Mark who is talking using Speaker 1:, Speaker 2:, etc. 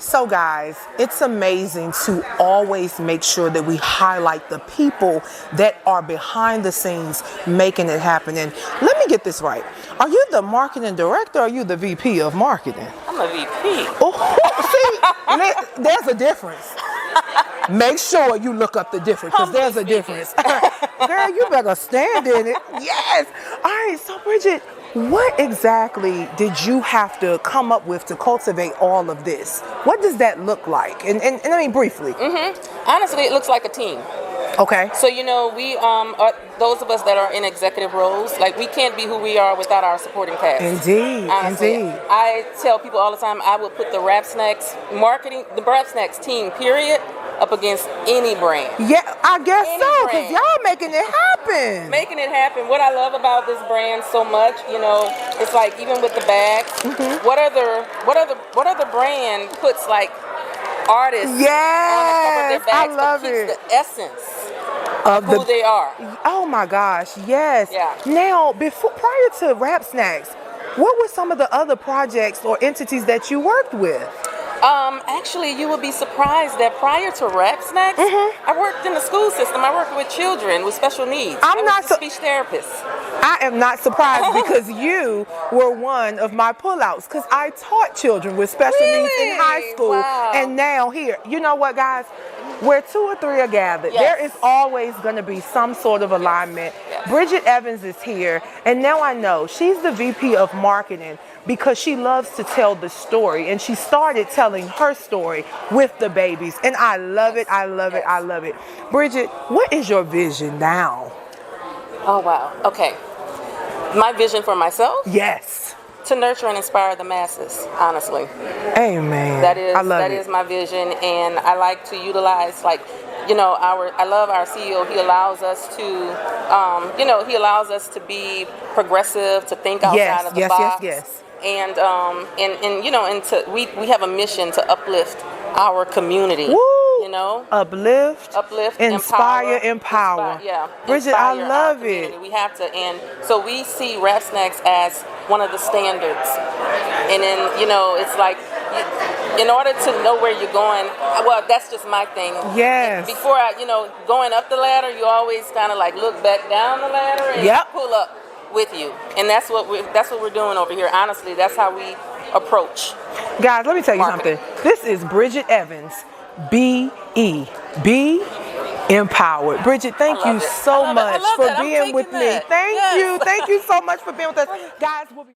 Speaker 1: So guys, it's amazing to always make sure that we highlight the people that are behind the scenes making it happen. And let me get this right. Are you the marketing director or are you the VP of marketing?
Speaker 2: I'm a VP.
Speaker 1: Oh, see, there's a difference. Make sure you look up the difference because there's a difference. Girl, you better stand in it. Yes. All right, so Bridget, what exactly did you have to come up with to cultivate all of this? What does that look like? And I mean, briefly.
Speaker 2: Honestly, it looks like a team.
Speaker 1: Okay.
Speaker 2: So, you know, we are those of us that are in executive roles, like we can't be who we are without our supporting cast.
Speaker 1: Indeed,
Speaker 2: honestly,
Speaker 1: indeed.
Speaker 2: I tell people all the time, I will put the Rap Snacks marketing, the Rap Snacks team, period, up against any brand.
Speaker 1: Yeah, I guess
Speaker 2: Any
Speaker 1: so,
Speaker 2: brand.
Speaker 1: because y'all making it happen.
Speaker 2: Making it happen. What I love about this brand so much, you know, it's like even with the bags, what other brand puts like artists on the cover of their bags,
Speaker 1: I love
Speaker 2: but keeps
Speaker 1: it.
Speaker 2: the essence of who they are.
Speaker 1: Oh my gosh, yes.
Speaker 2: Yeah.
Speaker 1: Now, prior to Rap Snacks, what were some of the other projects or entities that you worked with?
Speaker 2: Actually, you will be surprised that prior to Rap Snacks, I worked in the school system. I worked with children with special needs. I was a speech therapist.
Speaker 1: I am not surprised because you were one of my pullouts because I taught children with special needs in high school.
Speaker 2: Wow.
Speaker 1: And now here, you know what, guys? Where two or three are gathered, there is always going to be some sort of alignment. Bridget Evans is here, and now I know she's the VP of marketing because she loves to tell the story, and she started telling her story with the babies, and I love it, I love it, I love it. Bridget, what is your vision now?
Speaker 2: Oh, wow. Okay. My vision for myself?
Speaker 1: Yes.
Speaker 2: To nurture and inspire the masses, honestly.
Speaker 1: Amen.
Speaker 2: That is my vision, and I like to utilize, like, you know, I love our CEO. He allows us to, he allows us to be progressive, to think outside of the box.
Speaker 1: Yes.
Speaker 2: And you know, and we have a mission to uplift our community.
Speaker 1: Woo!
Speaker 2: You know,
Speaker 1: uplift, inspire, empower.
Speaker 2: Yeah,
Speaker 1: Bridget, I love it.
Speaker 2: We have to, and so we see Rap Snacks as one of the standards. And then, you know, it's like, in order to know where you're going, well, that's just my thing.
Speaker 1: Yes.
Speaker 2: Before going up the ladder, you always kind of like look back down the ladder and pull up with you. And that's what we're doing over here. Honestly, that's how we approach.
Speaker 1: Guys, let me tell you something. This is Bridget Evans. Be empowered. Bridget, thank you so much for being with me. Thank you so much for being with us. Guys, we'll be